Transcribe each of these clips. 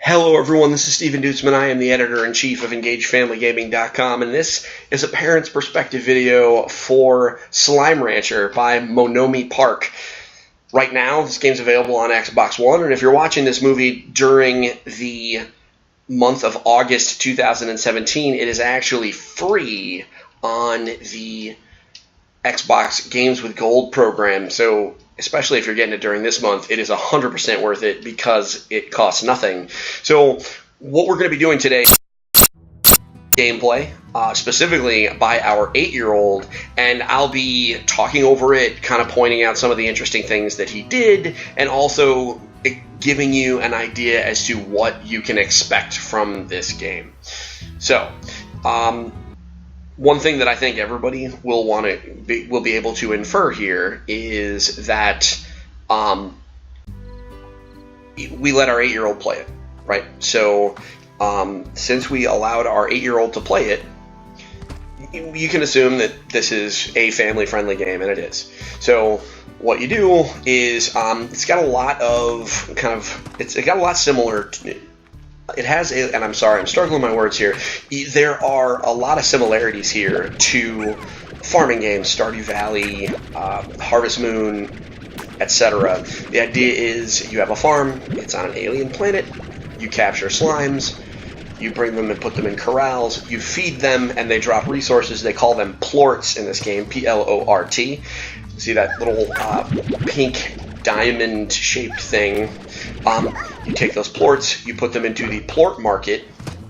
Hello everyone, this is Steven Dutzman. I am the editor-in-chief of EngageFamilyGaming.com, and this is a parent's perspective video for Slime Rancher by Monomi Park. Right now, this game's available on Xbox One, and if you're watching this movie during the month of August 2017, it is actually free on the Xbox Games with Gold program, so especially if you're getting it during this month, it is 100% worth it because it costs nothing. So what we're going to be doing today is gameplay, specifically by our 8-year-old, and I'll be talking over it, kind of pointing out some of the interesting things that he did, and also giving you an idea as to what you can expect from this game. So, one thing that I think everybody will be able to infer here is that we let our 8-year-old play it, right? So since we allowed our 8-year-old to play it, you can assume that this is a family-friendly game, and it is. So what you do is it's got a lot of it's got a lot similar to, it has a, and I'm sorry, I'm struggling with my words here. There are a lot of similarities here to farming games, Stardew Valley, Harvest Moon, etc. The idea is you have a farm, it's on an alien planet, you capture slimes, you bring them and put them in corrals, you feed them, and they drop resources. They call them plorts in this game, P-L-O-R-T. See that little pink diamond-shaped thing? You take those plorts, you put them into the plort market,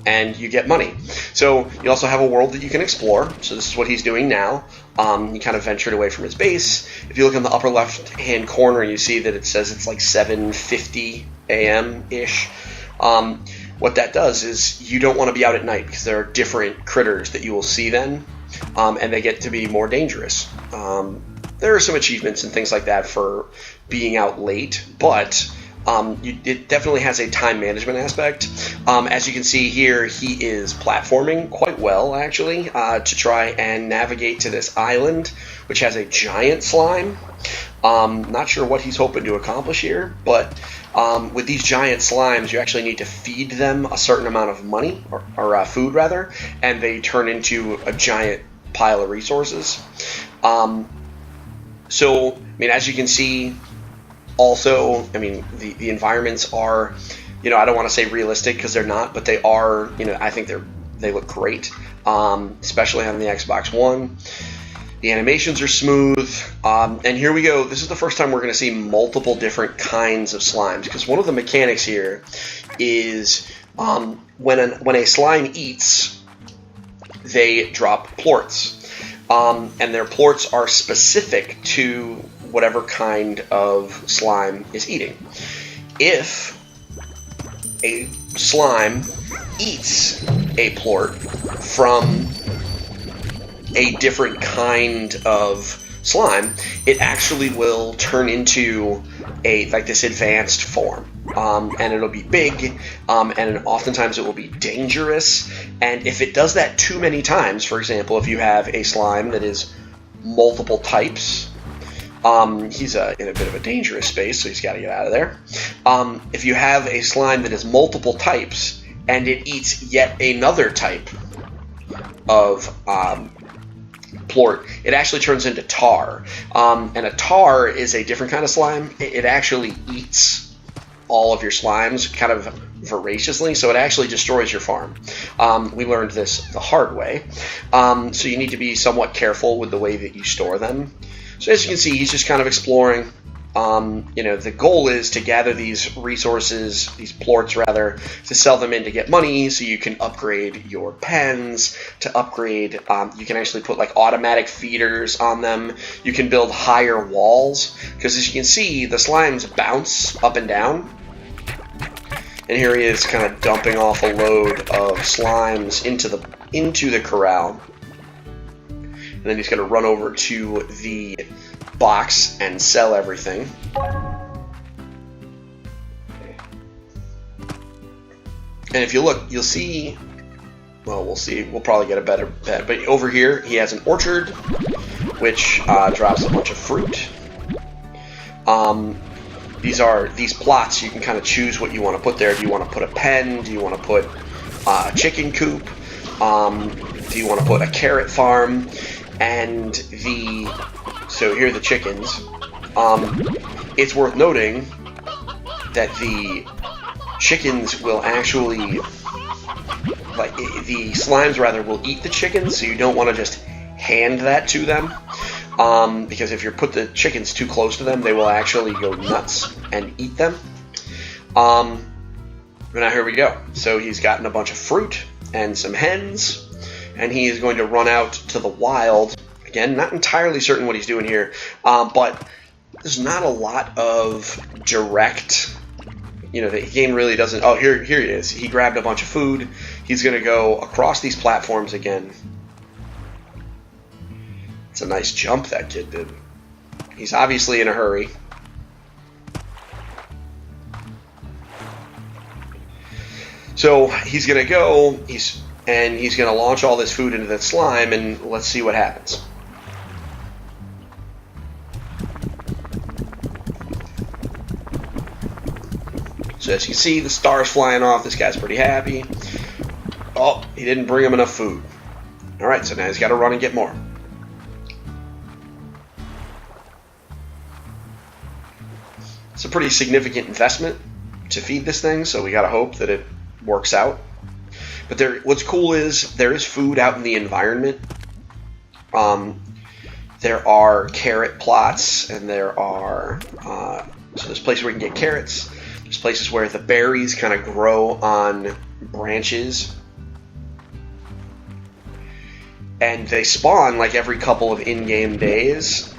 and you get money. So you also have a world that you can explore. So this is what he's doing now. He kind of ventured away from his base. If you look in the upper left-hand corner, you see that it says it's like 7:50 a.m.-ish. What that does is you don't want to be out at night because there are different critters that you will see then, and they get to be more dangerous. There are some achievements and things like that for being out late, but it definitely has a time management aspect. As you can see here, he is platforming quite well, actually, to try and navigate to this island, which has a giant slime. Not sure what he's hoping to accomplish here, but with these giant slimes, you actually need to feed them a certain amount of money, or food rather, and they turn into a giant pile of resources. So, I mean, as you can see, also, I mean, the environments are, I don't want to say realistic because they're not, but they are, I think they look great, especially on the Xbox One. The animations are smooth, and here we go. This is the first time we're going to see multiple different kinds of slimes, because one of the mechanics here is when a slime eats, they drop plorts. And their plorts are specific to whatever kind of slime is eating. If a slime eats a plort from a different kind of slime, it actually will turn into this advanced form. And it'll be big, and oftentimes it will be dangerous. And if it does that too many times, for example, if you have a slime that is multiple types, he's in a bit of a dangerous space, so he's got to get out of there. If you have a slime that is multiple types, and it eats yet another type of plort, it actually turns into tar. And a tar is a different kind of slime. It actually eats all of your slimes kind of voraciously, so it actually destroys your farm. We learned this the hard way. So you need to be somewhat careful with the way that you store them. So as you can see, he's just kind of exploring. The goal is to gather these resources, these plorts rather, to sell them in to get money so you can upgrade your pens, to upgrade, you can actually put like automatic feeders on them. You can build higher walls, because as you can see, the slimes bounce up and down. And here he is kind of dumping off a load of slimes into the corral. And then he's going to run over to the box and sell everything. And if you look, you'll see, well, we'll see, we'll probably get a better bet, but over here he has an orchard which drops a bunch of fruit. these plots. You can kind of choose what you want to put there. Do you want to put a pen? Do you want to put a chicken coop? Do you want to put a carrot farm? And so here are the chickens. It's worth noting that the chickens will actually, like the slimes rather, will eat the chickens, so you don't want to just hand that to them, because if you put the chickens too close to them, they will actually go nuts and eat them. Now here we go. So he's gotten a bunch of fruit and some hens, and he is going to run out to the wild. Again, not entirely certain what he's doing here, but there's not a lot of direct, the game really doesn't. Oh, here he is. He grabbed a bunch of food. He's going to go across these platforms again. It's a nice jump that kid did. He's obviously in a hurry. So he's going to go, he's going to launch all this food into that slime, and let's see what happens. So as you see, the star's flying off. This guy's pretty happy. Oh, he didn't bring him enough food. All right, so now he's got to run and get more. It's a pretty significant investment to feed this thing, so we got to hope that it works out. But what's cool is there is food out in the environment. There are carrot plots, and there are so there's places where you can get carrots. There's places where the berries kind of grow on branches, and they spawn like every couple of in-game days.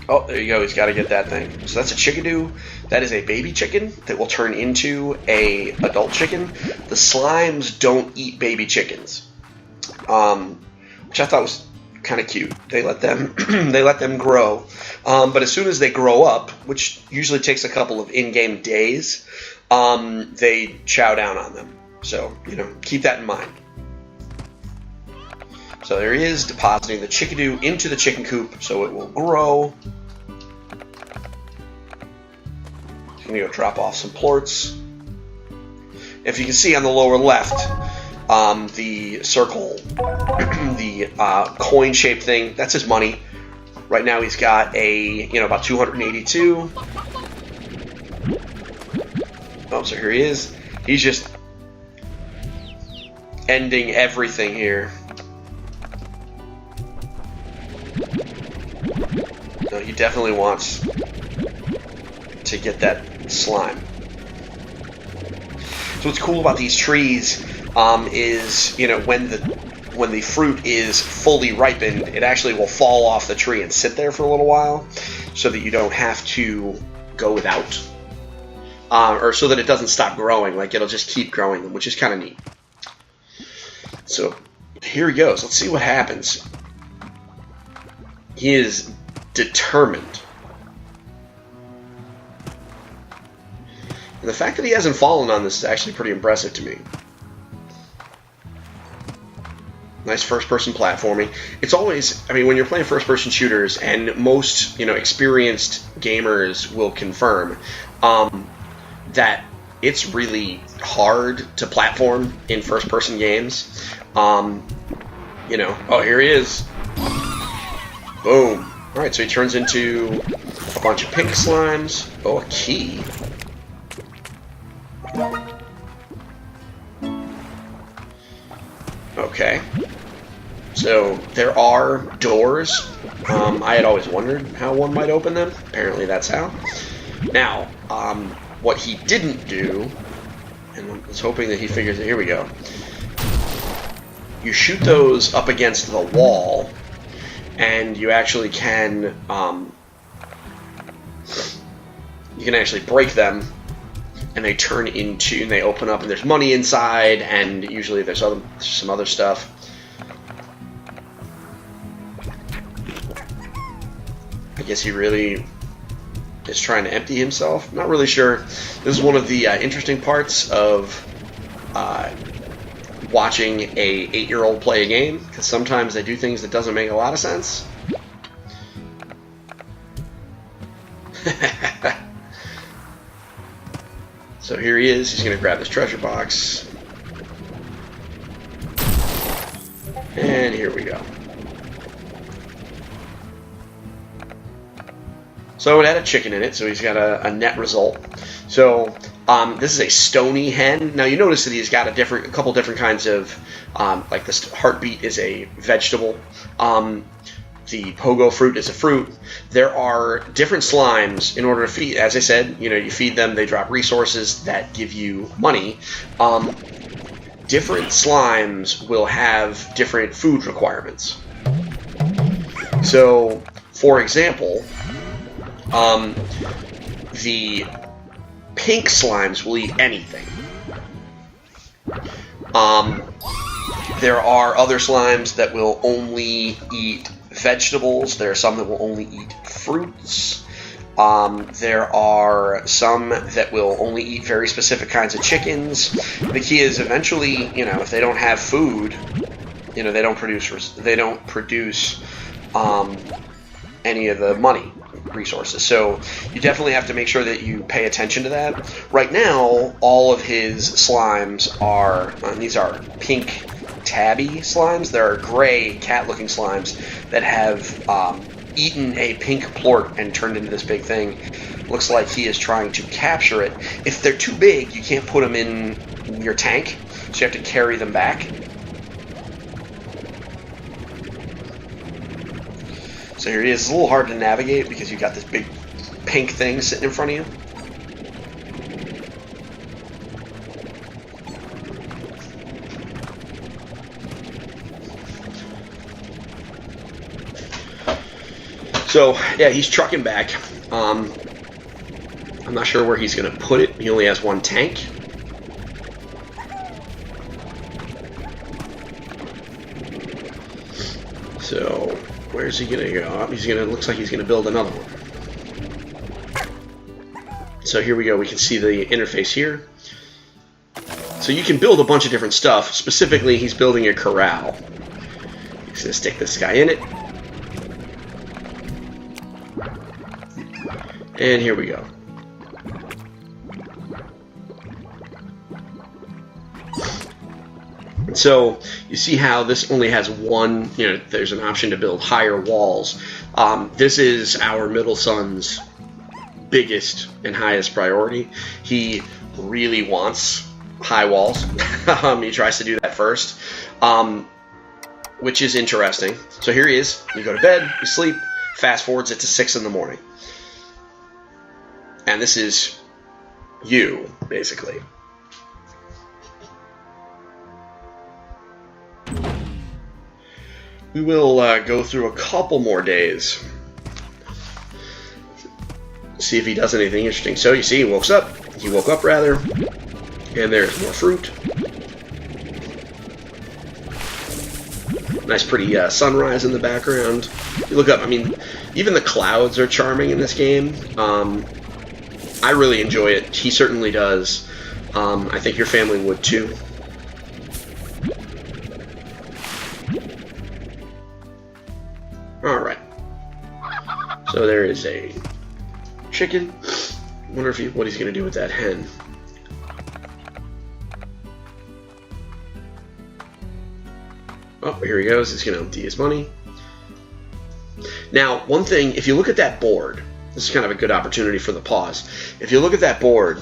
Oh, there you go. He's got to get that thing. So that's a chickadoo. That is a baby chicken that will turn into a adult chicken. The slimes don't eat baby chickens, which I thought was kind of cute. They let them grow, but as soon as they grow up, which usually takes a couple of in-game days, they chow down on them. So keep that in mind. So there he is, depositing the chickadoo into the chicken coop so it will grow. I'm going to go drop off some plorts. If you can see on the lower left, the circle, the coin-shaped thing, that's his money. Right now he's got about 282. Oh, so here he is. He's just ending everything here. No, he definitely wants to get that slime. So what's cool about these trees is when the fruit is fully ripened, it actually will fall off the tree and sit there for a little while, so that you don't have to go without, or so that it doesn't stop growing. Like it'll just keep growing them, which is kind of neat. So here he goes. Let's see what happens. He is determined. And the fact that he hasn't fallen on this is actually pretty impressive to me. Nice first-person platforming. It's always, when you're playing first-person shooters, and most, experienced gamers will confirm that it's really hard to platform in first-person games. Oh, here he is. Boom. All right, so he turns into a bunch of pink slimes. Oh, a key. Okay. So there are doors. I had always wondered how one might open them. Apparently that's how. Now, what he didn't do, and I was hoping that he figures it. Here we go. You shoot those up against the wall, and you actually can actually break them, and they turn into, and they open up, and there's money inside, and usually there's some other stuff. I guess he really is trying to empty himself. Not really sure. This is one of the interesting parts of watching a 8-year-old play a game, because sometimes they do things that doesn't make a lot of sense. So here he is. He's going to grab this treasure box. And here we go. So it had a chicken in it, so he's got a net result. So this is a stony hen. Now you notice that he's got a couple different kinds of, like this heartbeat is a vegetable. The pogo fruit is a fruit. There are different slimes in order to feed. As I said, you feed them, they drop resources that give you money. Different slimes will have different food requirements. So, for example, the pink slimes will eat anything. There are other slimes that will only eat vegetables. There are some that will only eat fruits. There are some that will only eat very specific kinds of chickens. The key is eventually, if they don't have food, they don't produce any of the money resources. So you definitely have to make sure that you pay attention to that. Right now, all of his slimes are, these are pink tabby slimes. There are gray cat-looking slimes that have eaten a pink plort and turned into this big thing. Looks like he is trying to capture it. If they're too big, you can't put them in your tank, so you have to carry them back. So here he is. It's a little hard to navigate because you've got this big pink thing sitting in front of you. So, yeah, he's trucking back. I'm not sure where he's going to put it. He only has one tank. So, where's he going to go? Looks like he's going to build another one. So here we go. We can see the interface here. So you can build a bunch of different stuff. Specifically, he's building a corral. He's going to stick this guy in it. And here we go. So you see how this only has one, there's an option to build higher walls. This is our middle son's biggest and highest priority. He really wants high walls. He tries to do that first, which is interesting. So here he is. You go to bed, you sleep, fast forwards it to 6 in the morning. And this is you, basically. We will go through a couple more days. See if he does anything interesting. So you see, he woke up rather, and there's more fruit. Nice pretty sunrise in the background. You look up, even the clouds are charming in this game. I really enjoy it. He certainly does. I think your family would too. Alright. So there is a chicken. Wonder what he's going to do with that hen. Oh, here he goes. He's going to empty his money. Now, one thing, if you look at that board, this is kind of a good opportunity for the pause. If you look at that board,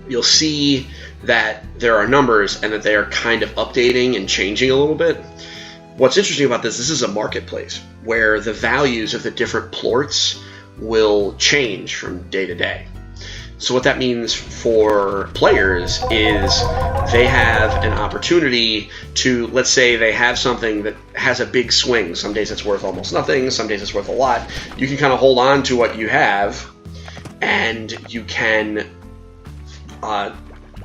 you'll see that there are numbers and that they are kind of updating and changing a little bit. What's interesting about this is a marketplace where the values of the different plorts will change from day to day. So what that means for players is they have an opportunity to, let's say they have something that has a big swing. Some days it's worth almost nothing, some days it's worth a lot. You can kind of hold on to what you have, and you can,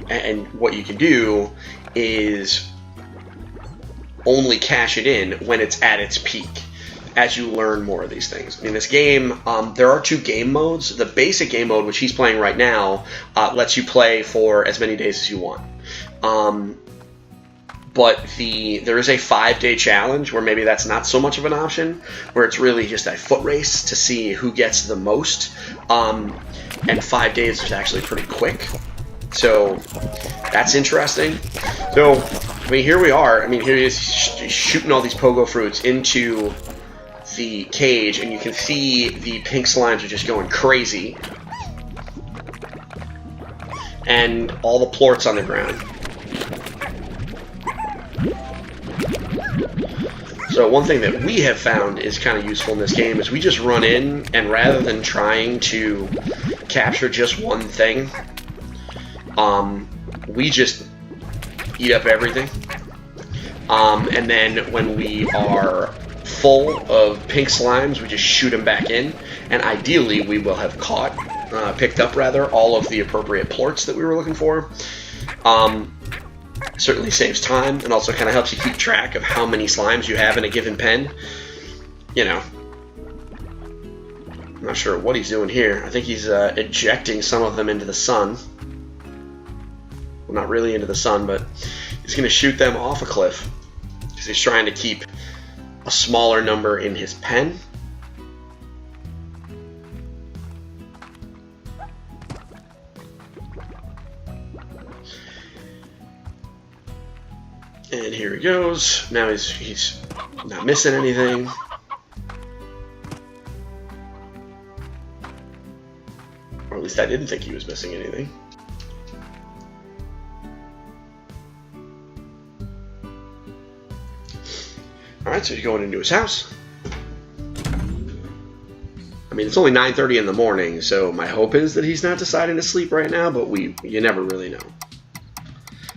and what you can do is only cash it in when it's at its peak, as you learn more of these things. In this game, there are 2 game modes. The basic game mode, which he's playing right now, lets you play for as many days as you want. But there is a 5-day challenge where maybe that's not so much of an option, where it's really just a foot race to see who gets the most. And 5 days is actually pretty quick. So that's interesting. So, I mean, here we are. I mean, here he is shooting all these pogo fruits into the cage, and you can see the pink slimes are just going crazy. And all the plorts on the ground. So one thing that we have found is kind of useful in this game is we just run in, and rather than trying to capture just one thing, we just eat up everything. And then when we are full of pink slimes, we just shoot them back in, and ideally we will have picked up all of the appropriate plorts that we were looking for. Certainly saves time, and also kind of helps you keep track of how many slimes you have in a given pen. You know, I'm not sure what he's doing here. I think he's ejecting some of them into the sun. Well, not really into the sun, but he's going to shoot them off a cliff because he's trying to keep a smaller number in his pen. And here he goes. Now he's not missing anything. Or at least I didn't think he was missing anything. Alright, so he's going into his house. I mean, it's only 9:30 in the morning, so my hope is that he's not deciding to sleep right now, but you never really know.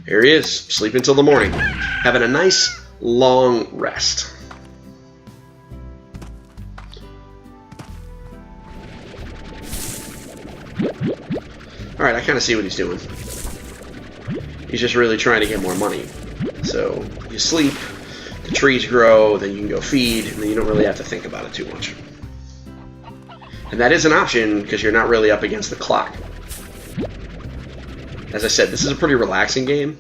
Here he is, sleeping till the morning, having a nice long rest. Alright, I kind of see what he's doing. He's just really trying to get more money. So, you sleep, the trees grow, then you can go feed, and then you don't really have to think about it too much. And that is an option because you're not really up against the clock. As I said, this is a pretty relaxing game.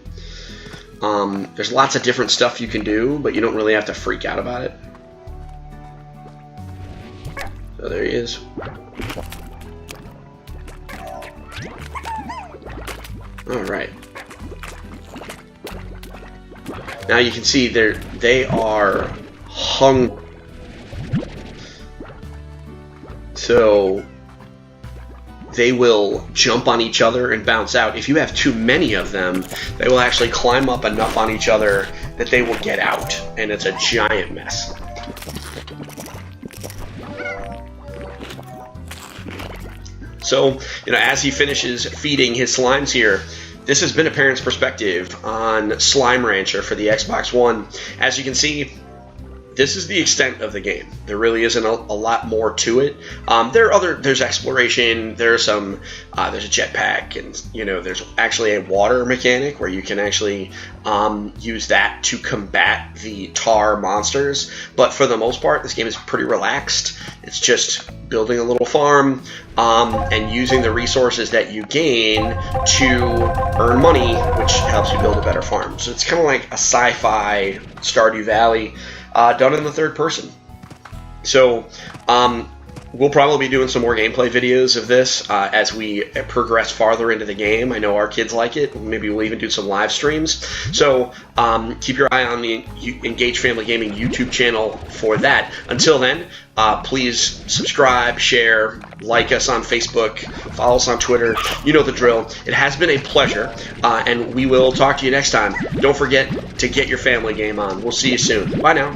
There's lots of different stuff you can do, but you don't really have to freak out about it. So there he is. Alright. Now you can see they are hungry. So they will jump on each other and bounce out. If you have too many of them, they will actually climb up enough on each other that they will get out, and it's a giant mess. So, you know, as he finishes feeding his slimes here, this has been a parent's perspective on Slime Rancher for the Xbox One. As you can see, this is the extent of the game. There really isn't a lot more to it. There's exploration. There's a jetpack, and you know, there's actually a water mechanic where you can actually use that to combat the tar monsters. But for the most part, this game is pretty relaxed. It's just building a little farm and using the resources that you gain to earn money, which helps you build a better farm. So it's kind of like a sci-fi Stardew Valley. Done in the third person. So we'll probably be doing some more gameplay videos of this as we progress farther into the game. I know our kids like it. Maybe we'll even do some live streams. So keep your eye on the Engage Family Gaming YouTube channel for that. Until then, please subscribe, share, like us on Facebook, follow us on Twitter. You know the drill. It has been a pleasure, and we will talk to you next time. Don't forget to get your family game on. We'll see you soon. Bye now.